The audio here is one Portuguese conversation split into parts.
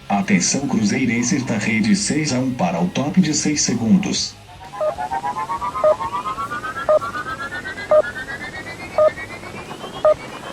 Atenção cruzeirenses da rede 6-1 para o top de 6 segundos.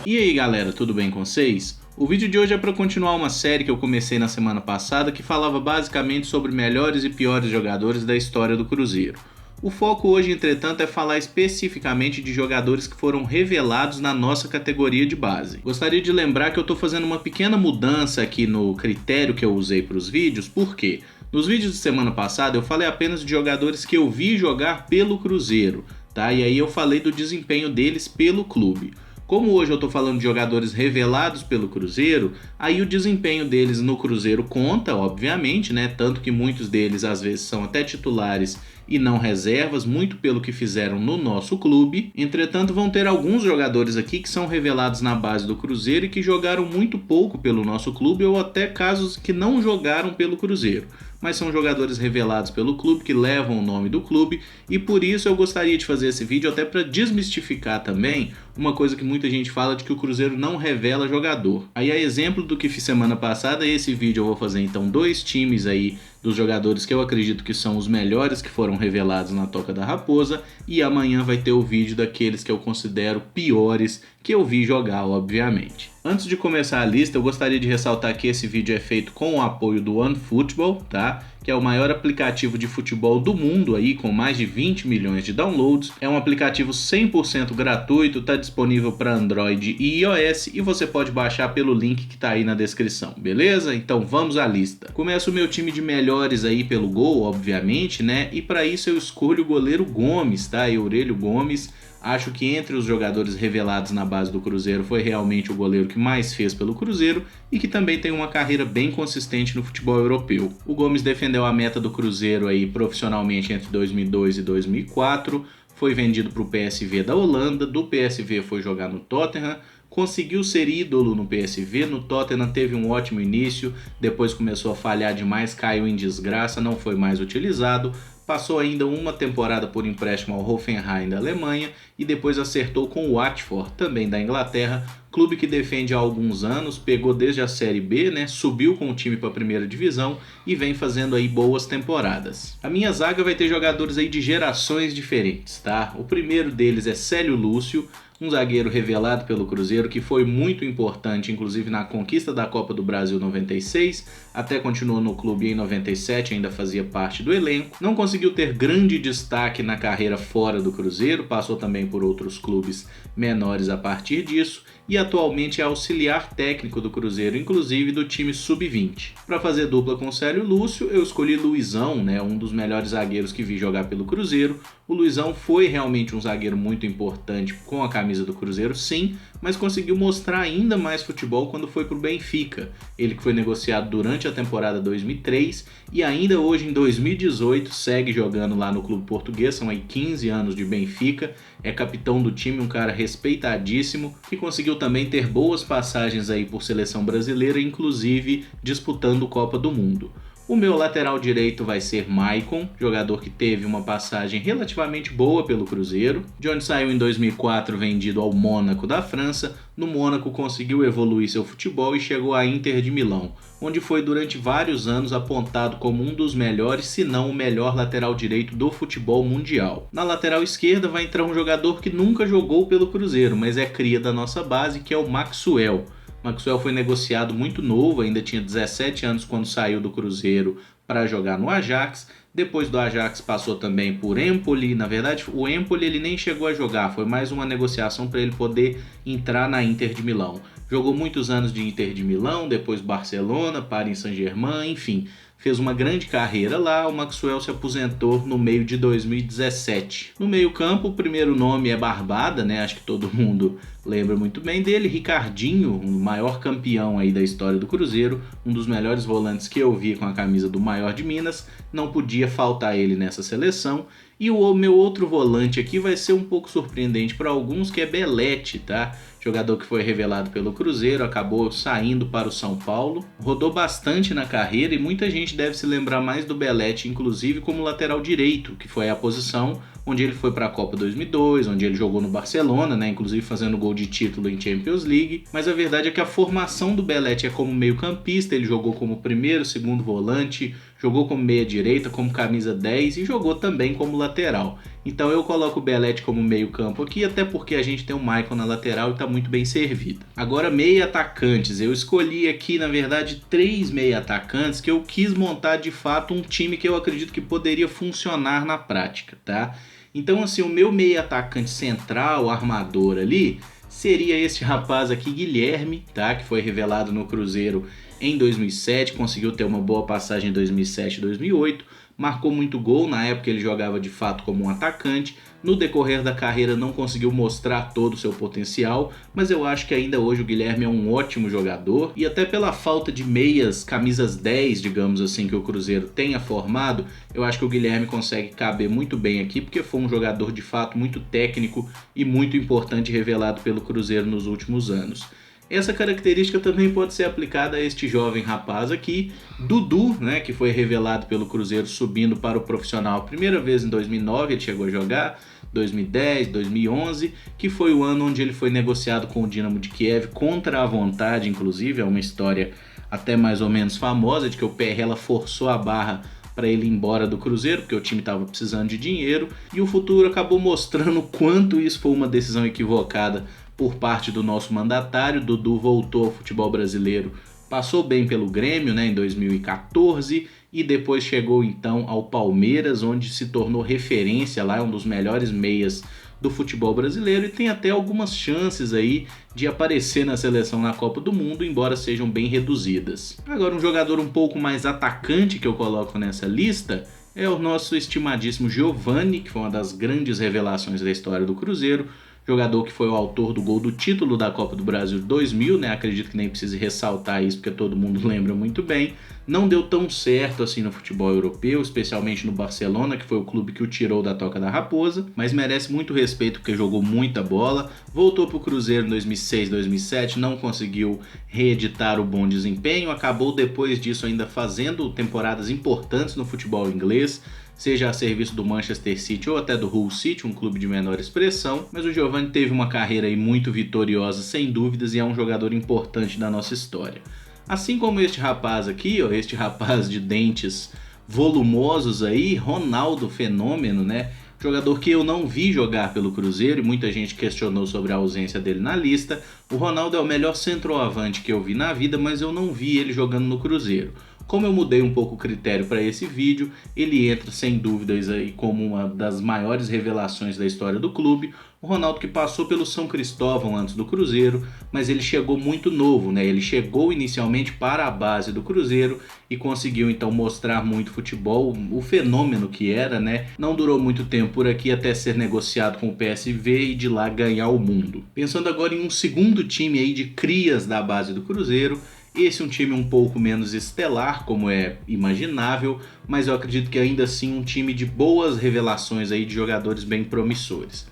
E aí galera, tudo bem com vocês? O vídeo de hoje é para continuar uma série que eu comecei na semana passada que falava basicamente sobre melhores e piores jogadores da história do Cruzeiro. O foco hoje, entretanto, é falar especificamente de jogadores que foram revelados na nossa categoria de base. Gostaria de lembrar que eu estou fazendo uma pequena mudança aqui no critério que eu usei para os vídeos, por quê? Nos vídeos de semana passada eu falei apenas de jogadores que eu vi jogar pelo Cruzeiro, tá? E aí eu falei do desempenho deles pelo clube. Como hoje eu estou falando de jogadores revelados pelo Cruzeiro, aí o desempenho deles no Cruzeiro conta, obviamente, né? Tanto que muitos deles às vezes são até titulares e não reservas, muito pelo que fizeram no nosso clube. Entretanto, vão ter alguns jogadores aqui que são revelados na base do Cruzeiro e que jogaram muito pouco pelo nosso clube, ou até casos que não jogaram pelo Cruzeiro, mas são jogadores revelados pelo clube, que levam o nome do clube, e por isso eu gostaria de fazer esse vídeo até para desmistificar também uma coisa que muita gente fala de que o Cruzeiro não revela jogador. Aí a exemplo do que fiz semana passada, esse vídeo eu vou fazer então 2 times aí dos jogadores que eu acredito que são os melhores que foram revelados na Toca da Raposa, e amanhã vai ter o vídeo daqueles que eu considero piores que eu vi jogar, obviamente. Antes de começar a lista, eu gostaria de ressaltar que esse vídeo é feito com o apoio do OneFootball, tá? Que é o maior aplicativo de futebol do mundo aí, com mais de 20 milhões de downloads. É um aplicativo 100% gratuito, está disponível para Android e iOS, e você pode baixar pelo link que está aí na descrição, beleza? Então vamos à lista. Começa o meu time de melhores aí pelo gol, obviamente, né? E para isso eu escolho o goleiro Gomes, tá? Eurélio Gomes. Acho que entre os jogadores revelados na base do Cruzeiro foi realmente o goleiro que mais fez pelo Cruzeiro e que também tem uma carreira bem consistente no futebol europeu. O Gomes defendeu a meta do Cruzeiro aí profissionalmente entre 2002 e 2004, foi vendido para o PSV da Holanda, do PSV foi jogar no Tottenham, conseguiu ser ídolo no PSV, no Tottenham teve um ótimo início, depois começou a falhar demais, caiu em desgraça, não foi mais utilizado. Passou ainda uma temporada por empréstimo ao Hoffenheim da Alemanha e depois acertou com o Watford, também da Inglaterra, clube que defende há alguns anos, pegou desde a Série B, né, subiu com o time para a primeira divisão e vem fazendo aí boas temporadas. A minha zaga vai ter jogadores aí de gerações diferentes, tá? O primeiro deles é Célio Lúcio, um zagueiro revelado pelo Cruzeiro que foi muito importante, inclusive na conquista da Copa do Brasil 96, até continuou no clube em 97, ainda fazia parte do elenco. Não conseguiu ter grande destaque na carreira fora do Cruzeiro, passou também por outros clubes menores a partir disso, e atualmente é auxiliar técnico do Cruzeiro, inclusive do time sub-20. Para fazer dupla com o Célio Lúcio, eu escolhi Luizão, né, um dos melhores zagueiros que vi jogar pelo Cruzeiro. O Luizão foi realmente um zagueiro muito importante com a camisa do Cruzeiro, sim, mas conseguiu mostrar ainda mais futebol quando foi para o Benfica. Ele que foi negociado durante a temporada 2003 e ainda hoje em 2018 segue jogando lá no clube português, são aí 15 anos de Benfica, é capitão do time, um cara respeitadíssimo, que conseguiu também ter boas passagens aí por seleção brasileira, inclusive disputando Copa do Mundo. O meu lateral direito vai ser Maicon, jogador que teve uma passagem relativamente boa pelo Cruzeiro, de onde saiu em 2004 vendido ao Mônaco da França. No Mônaco conseguiu evoluir seu futebol e chegou à Inter de Milão, onde foi durante vários anos apontado como um dos melhores, se não o melhor lateral direito do futebol mundial. Na lateral esquerda vai entrar um jogador que nunca jogou pelo Cruzeiro, mas é cria da nossa base, que é o Maxwell. Maxwell foi negociado muito novo, ainda tinha 17 anos quando saiu do Cruzeiro para jogar no Ajax. Depois do Ajax passou também por Empoli. Na verdade, o Empoli ele nem chegou a jogar, foi mais uma negociação para ele poder entrar na Inter de Milão. Jogou muitos anos de Inter de Milão, depois Barcelona, Paris Saint-Germain, enfim. Fez uma grande carreira lá. O Maxwell se aposentou no meio de 2017. No meio campo, o primeiro nome é Barbada, né? Acho que todo mundo lembra muito bem dele. Ricardinho, o maior campeão aí da história do Cruzeiro, um dos melhores volantes que eu vi com a camisa do maior de Minas. Não podia faltar ele nessa seleção. E o meu outro volante aqui vai ser um pouco surpreendente para alguns, que é Belletti, tá? Jogador que foi revelado pelo Cruzeiro, acabou saindo para o São Paulo, rodou bastante na carreira e muita gente deve se lembrar mais do Belletti, inclusive como lateral direito, que foi a posição onde ele foi para a Copa 2002, onde ele jogou no Barcelona, né, inclusive fazendo gol de título em Champions League, mas a verdade é que a formação do Belletti é como meio-campista, ele jogou como primeiro, segundo volante, jogou como meia-direita, como camisa 10 e jogou também como lateral. Então eu coloco o Belletti como meio-campo aqui, até porque a gente tem o Michael na lateral e está muito bem servido. Agora, meia-atacantes. Eu escolhi aqui, na verdade, 3 meia-atacantes que eu quis montar de fato um time que eu acredito que poderia funcionar na prática, tá? Então, assim, o meu meia-atacante central, armador ali, seria este rapaz aqui, Guilherme, tá? Que foi revelado no Cruzeiro em 2007, conseguiu ter uma boa passagem em 2007 e 2008, marcou muito gol, na época ele jogava de fato como um atacante, no decorrer da carreira não conseguiu mostrar todo o seu potencial, mas eu acho que ainda hoje o Guilherme é um ótimo jogador, e até pela falta de meias, camisas 10, digamos assim, que o Cruzeiro tenha formado, eu acho que o Guilherme consegue caber muito bem aqui, porque foi um jogador de fato muito técnico e muito importante revelado pelo Cruzeiro nos últimos anos. Essa característica também pode ser aplicada a este jovem rapaz aqui, Dudu, né, que foi revelado pelo Cruzeiro subindo para o profissional a primeira vez em 2009, ele chegou a jogar, 2010, 2011, que foi o ano onde ele foi negociado com o Dinamo de Kiev contra a vontade, inclusive, é uma história até mais ou menos famosa, de que o PR forçou a barra para ele ir embora do Cruzeiro, porque o time estava precisando de dinheiro, e o futuro acabou mostrando o quanto isso foi uma decisão equivocada por parte do nosso mandatário. Dudu voltou ao futebol brasileiro, passou bem pelo Grêmio, né, em 2014 e depois chegou então ao Palmeiras, onde se tornou referência lá, é um dos melhores meias do futebol brasileiro e tem até algumas chances aí de aparecer na seleção na Copa do Mundo, embora sejam bem reduzidas. Agora, um jogador um pouco mais atacante que eu coloco nessa lista é o nosso estimadíssimo Giovani, que foi uma das grandes revelações da história do Cruzeiro, jogador que foi o autor do gol do título da Copa do Brasil de 2000, né? Acredito que nem precise ressaltar isso porque todo mundo lembra muito bem. Não deu tão certo assim no futebol europeu, especialmente no Barcelona, que foi o clube que o tirou da toca da raposa, mas merece muito respeito porque jogou muita bola. Voltou para o Cruzeiro em 2006, 2007, não conseguiu reeditar o bom desempenho, acabou depois disso ainda fazendo temporadas importantes no futebol inglês, seja a serviço do Manchester City ou até do Hull City, um clube de menor expressão, mas o Giovani teve uma carreira aí muito vitoriosa, sem dúvidas, e é um jogador importante da nossa história. Assim como este rapaz aqui, ó, este rapaz de dentes volumosos aí, Ronaldo Fenômeno, né? Jogador que eu não vi jogar pelo Cruzeiro e muita gente questionou sobre a ausência dele na lista. O Ronaldo é o melhor centroavante que eu vi na vida, mas eu não vi ele jogando no Cruzeiro. Como eu mudei um pouco o critério para esse vídeo, ele entra sem dúvidas aí como uma das maiores revelações da história do clube. O Ronaldo que passou pelo São Cristóvão antes do Cruzeiro, mas ele chegou muito novo, né? Ele chegou inicialmente para a base do Cruzeiro e conseguiu então mostrar muito futebol, o fenômeno que era, né? Não durou muito tempo por aqui até ser negociado com o PSV e de lá ganhar o mundo. Pensando agora em um segundo time aí de crias da base do Cruzeiro, esse é um time um pouco menos estelar, como é imaginável, mas eu acredito que ainda assim um time de boas revelações aí de jogadores bem promissores.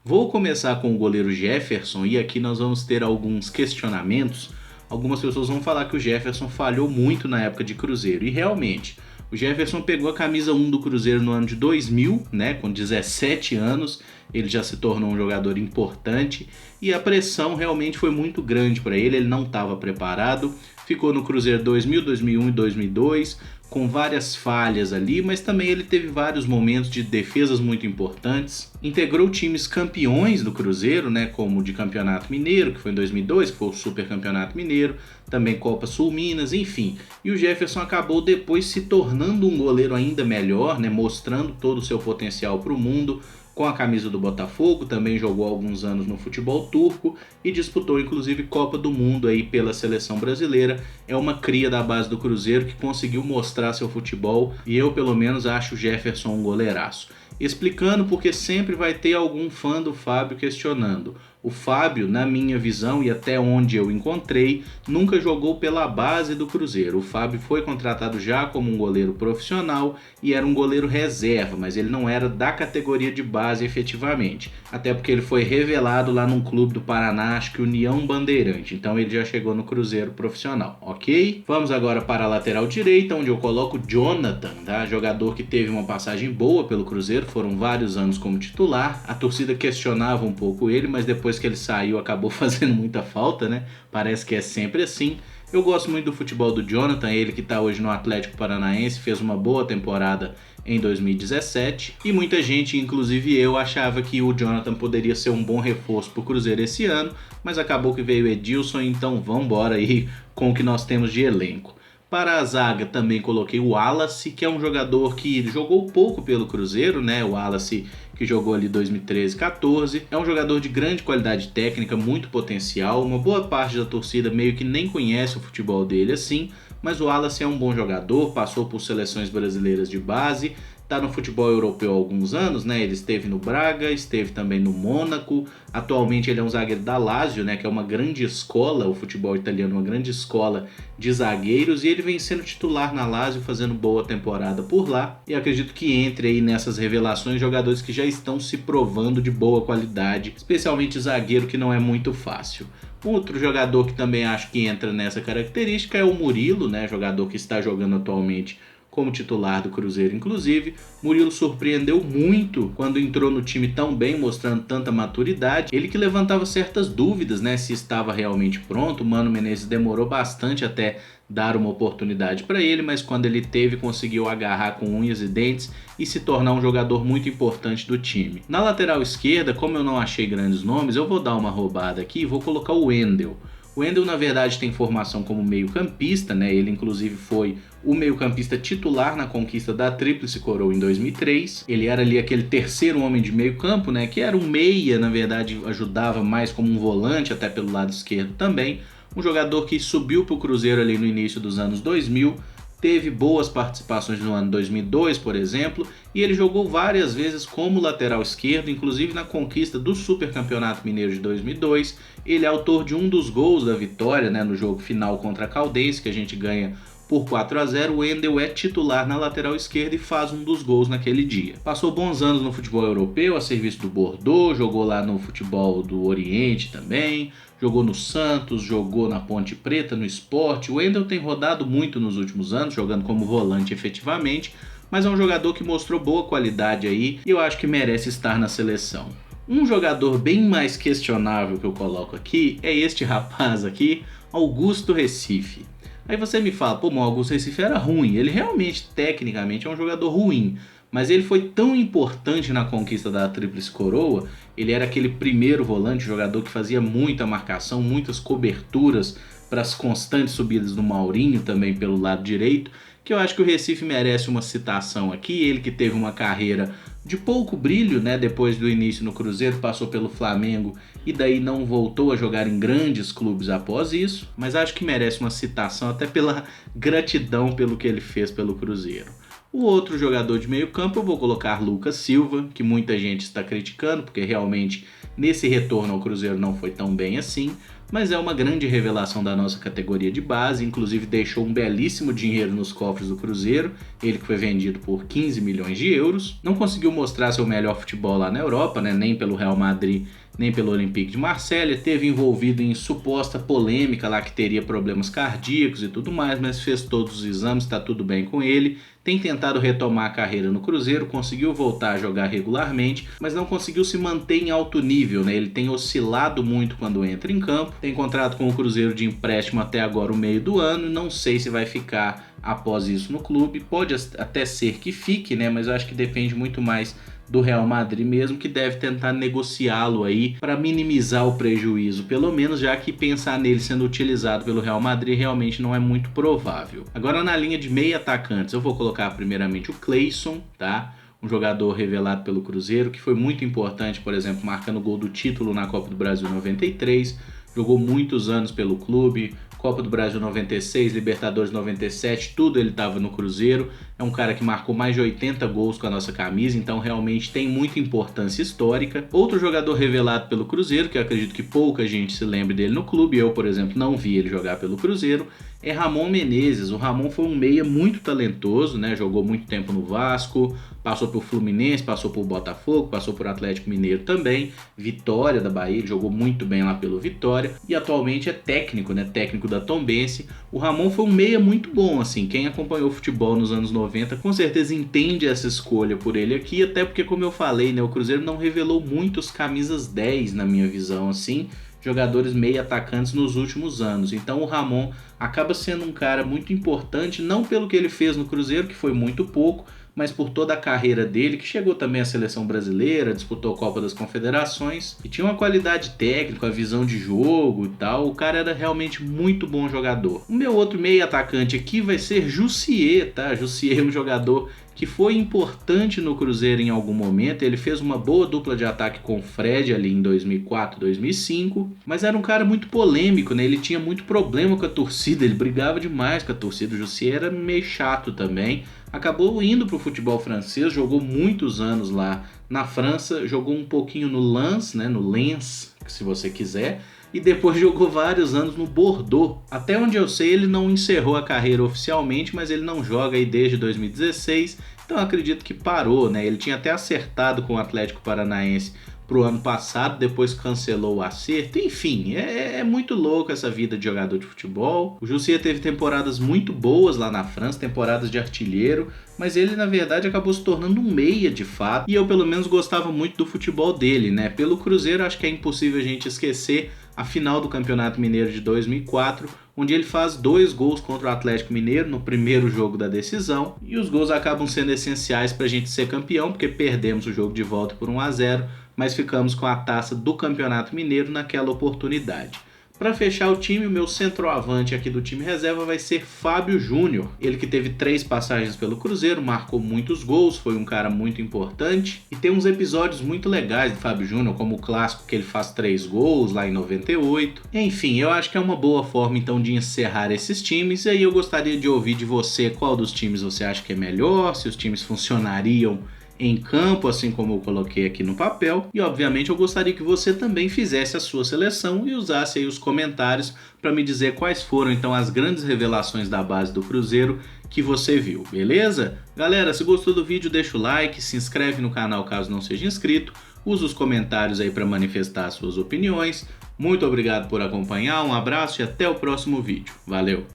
Vou começar com o goleiro Jefferson e aqui nós vamos ter alguns questionamentos. Algumas pessoas vão falar que o Jefferson falhou muito na época de Cruzeiro, e realmente, o Jefferson pegou a camisa 1 do Cruzeiro no ano de 2000, né, com 17 anos, ele já se tornou um jogador importante e a pressão realmente foi muito grande para ele não estava preparado, ficou no Cruzeiro 2000, 2001 e 2002, com várias falhas ali, mas também ele teve vários momentos de defesas muito importantes. Integrou times campeões do Cruzeiro, né, como de Campeonato Mineiro, que foi em 2002, que foi o Super Campeonato Mineiro, também Copa Sul Minas, enfim. E o Jefferson acabou depois se tornando um goleiro ainda melhor, né, mostrando todo o seu potencial para o mundo, com a camisa do Botafogo, também jogou alguns anos no futebol turco e disputou inclusive Copa do Mundo aí pela seleção brasileira. É uma cria da base do Cruzeiro que conseguiu mostrar seu futebol e eu pelo menos acho o Jefferson um goleiraço. Explicando porque sempre vai ter algum fã do Fábio questionando: O Fábio, na minha visão e até onde eu encontrei, nunca jogou pela base do Cruzeiro. O Fábio foi contratado já como um goleiro profissional e era um goleiro reserva, mas ele não era da categoria de base efetivamente. Até porque ele foi revelado lá num clube do Paraná, acho que União Bandeirante. Então ele já chegou no Cruzeiro profissional, ok? Vamos agora para a lateral direita, onde eu coloco Jonathan, tá? Jogador que teve uma passagem boa pelo Cruzeiro, foram vários anos como titular. A torcida questionava um pouco ele, mas depois que ele saiu acabou fazendo muita falta, né? Parece que é sempre assim. Eu gosto muito do futebol do Jonathan, ele que está hoje no Atlético Paranaense, fez uma boa temporada em 2017 e muita gente, inclusive eu, achava que o Jonathan poderia ser um bom reforço para o Cruzeiro esse ano, mas acabou que veio o Edilson, então vamos embora aí com o que nós temos de elenco. Para a zaga também coloquei o Wallace, que é um jogador que jogou pouco pelo Cruzeiro, né? O Wallace que jogou ali 2013-14. É um jogador de grande qualidade técnica, muito potencial. Uma boa parte da torcida meio que nem conhece o futebol dele assim, mas o Wallace é um bom jogador, passou por seleções brasileiras de base, está no futebol europeu há alguns anos, né? Ele esteve no Braga, esteve também no Mônaco. Atualmente ele é um zagueiro da Lazio, né? Que é uma grande escola, o futebol italiano, uma grande escola de zagueiros, e ele vem sendo titular na Lazio, fazendo boa temporada por lá. E acredito que entre aí nessas revelações jogadores que já estão se provando de boa qualidade, especialmente zagueiro, que não é muito fácil. Outro jogador que também acho que entra nessa característica é o Murilo, né? Jogador que está jogando atualmente como titular do Cruzeiro, inclusive. Murilo surpreendeu muito quando entrou no time tão bem, mostrando tanta maturidade. Ele que levantava certas dúvidas, né, se estava realmente pronto. O Mano Menezes demorou bastante até dar uma oportunidade para ele, mas quando ele teve, conseguiu agarrar com unhas e dentes e se tornar um jogador muito importante do time. Na lateral esquerda, como eu não achei grandes nomes, eu vou dar uma roubada aqui e vou colocar o Wendel. O Wendel, na verdade, tem formação como meio-campista, né? Ele, inclusive, foi o meio-campista titular na conquista da Tríplice Coroa em 2003. Ele era ali aquele terceiro homem de meio-campo, né? Que era um meia, na verdade, ajudava mais como um volante, até pelo lado esquerdo também. Um jogador que subiu para o Cruzeiro ali no início dos anos 2000, teve boas participações no ano 2002, por exemplo, e ele jogou várias vezes como lateral esquerdo, inclusive na conquista do Supercampeonato Mineiro de 2002. Ele é autor de um dos gols da vitória, né, no jogo final contra a Caldense, que a gente ganha por 4-0. O Wendel é titular na lateral esquerda e faz um dos gols naquele dia. Passou bons anos no futebol europeu, a serviço do Bordeaux, jogou lá no futebol do Oriente também, jogou no Santos, jogou na Ponte Preta, no Sport. O Wendel tem rodado muito nos últimos anos, jogando como volante efetivamente, mas é um jogador que mostrou boa qualidade aí e eu acho que merece estar na seleção. Um jogador bem mais questionável que eu coloco aqui é este rapaz aqui, Augusto Recife. Aí você me fala, pô, o Augusto Recife era ruim. Ele realmente, tecnicamente, é um jogador ruim. Mas ele foi tão importante na conquista da Tríplice Coroa. Ele era aquele primeiro volante, jogador que fazia muita marcação, muitas coberturas para as constantes subidas do Maurinho também pelo lado direito, que eu acho que o Recife merece uma citação aqui. Ele que teve uma carreira de pouco brilho, né? Depois do início no Cruzeiro, passou pelo Flamengo e daí não voltou a jogar em grandes clubes após isso, mas acho que merece uma citação até pela gratidão pelo que ele fez pelo Cruzeiro. O outro jogador de meio campo eu vou colocar Lucas Silva, que muita gente está criticando, porque realmente nesse retorno ao Cruzeiro não foi tão bem assim, mas é uma grande revelação da nossa categoria de base, inclusive deixou um belíssimo dinheiro nos cofres do Cruzeiro, ele que foi vendido por 15 milhões de euros. Não conseguiu mostrar seu melhor futebol lá na Europa, né? Nem pelo Real Madrid, nem pelo Olympique de Marselha, teve envolvido em suposta polêmica lá que teria problemas cardíacos e tudo mais, mas fez todos os exames, está tudo bem com ele. Tem tentado retomar a carreira no Cruzeiro, conseguiu voltar a jogar regularmente, mas não conseguiu se manter em alto nível, né? Ele tem oscilado muito quando entra em campo, tem contrato com o Cruzeiro de empréstimo até agora o meio do ano, não sei se vai ficar após isso no clube, pode até ser que fique, né? Mas eu acho que depende muito mais do Real Madrid mesmo, que deve tentar negociá-lo aí para minimizar o prejuízo, pelo menos, já que pensar nele sendo utilizado pelo Real Madrid realmente não é muito provável. Agora na linha de meio atacantes eu vou colocar primeiramente o Cleison, tá? Um jogador revelado pelo Cruzeiro que foi muito importante, por exemplo, marcando o gol do título na Copa do Brasil 93, jogou muitos anos pelo clube, Copa do Brasil 96, Libertadores 97, tudo ele estava no Cruzeiro. É um cara que marcou mais de 80 gols com a nossa camisa, então realmente tem muita importância histórica. Outro jogador revelado pelo Cruzeiro, que eu acredito que pouca gente se lembre dele no clube, eu, por exemplo, não vi ele jogar pelo Cruzeiro, é Ramon Menezes. O Ramon foi um meia muito talentoso, né? Jogou muito tempo no Vasco, passou por Fluminense, passou por Botafogo, passou por Atlético Mineiro também, Vitória da Bahia, ele jogou muito bem lá pelo Vitória e atualmente é técnico, né? Técnico da Tombense. O Ramon foi um meia muito bom, assim, quem acompanhou o futebol nos anos 90 com certeza entende essa escolha por ele aqui, até porque, como eu falei, né? O Cruzeiro não revelou muitos camisas 10 na minha visão, assim, jogadores meio atacantes nos últimos anos. Então o Ramon acaba sendo um cara muito importante, não pelo que ele fez no Cruzeiro, que foi muito pouco, mas por toda a carreira dele, que chegou também à seleção brasileira, disputou a Copa das Confederações e tinha uma qualidade técnica, a visão de jogo e tal. O cara era realmente muito bom jogador. O meu outro meio atacante aqui vai ser Jussier, tá? Jussier é um jogador que foi importante no Cruzeiro em algum momento. Ele fez uma boa dupla de ataque com o Fred ali em 2004, 2005, mas era um cara muito polêmico, né? Ele tinha muito problema com a torcida, ele brigava demais com a torcida. O Jussier era meio chato também. Acabou indo para o futebol francês, jogou muitos anos lá na França, jogou um pouquinho no Lens, né? No Lens, se você quiser, e depois jogou vários anos no Bordeaux. Até onde eu sei, ele não encerrou a carreira oficialmente, mas ele não joga aí desde 2016, então eu acredito que parou, né? Ele tinha até acertado com o Atlético Paranaense pro ano passado, depois cancelou o acerto. Enfim, é muito louco essa vida de jogador de futebol. O Jussier teve temporadas muito boas lá na França, temporadas de artilheiro, mas ele na verdade acabou se tornando um meia de fato, e eu pelo menos gostava muito do futebol dele, né? Pelo Cruzeiro acho que é impossível a gente esquecer a final do Campeonato Mineiro de 2004, onde ele faz 2 gols contra o Atlético Mineiro no primeiro jogo da decisão, e os gols acabam sendo essenciais para a gente ser campeão, porque perdemos o jogo de volta por 1-0, mas ficamos com a taça do Campeonato Mineiro naquela oportunidade. Para fechar o time, o meu centroavante aqui do time reserva vai ser Fábio Júnior. Ele que teve 3 passagens pelo Cruzeiro, marcou muitos gols, foi um cara muito importante. E tem uns episódios muito legais de Fábio Júnior, como o clássico que ele faz 3 gols lá em 98. Enfim, eu acho que é uma boa forma então de encerrar esses times. E aí eu gostaria de ouvir de você qual dos times você acha que é melhor, se os times funcionariam em campo, assim como eu coloquei aqui no papel. E obviamente eu gostaria que você também fizesse a sua seleção e usasse aí os comentários para me dizer quais foram então as grandes revelações da base do Cruzeiro que você viu, beleza? Galera, se gostou do vídeo, deixa o like, se inscreve no canal caso não seja inscrito, usa os comentários aí para manifestar as suas opiniões. Muito obrigado por acompanhar, um abraço e até o próximo vídeo. Valeu!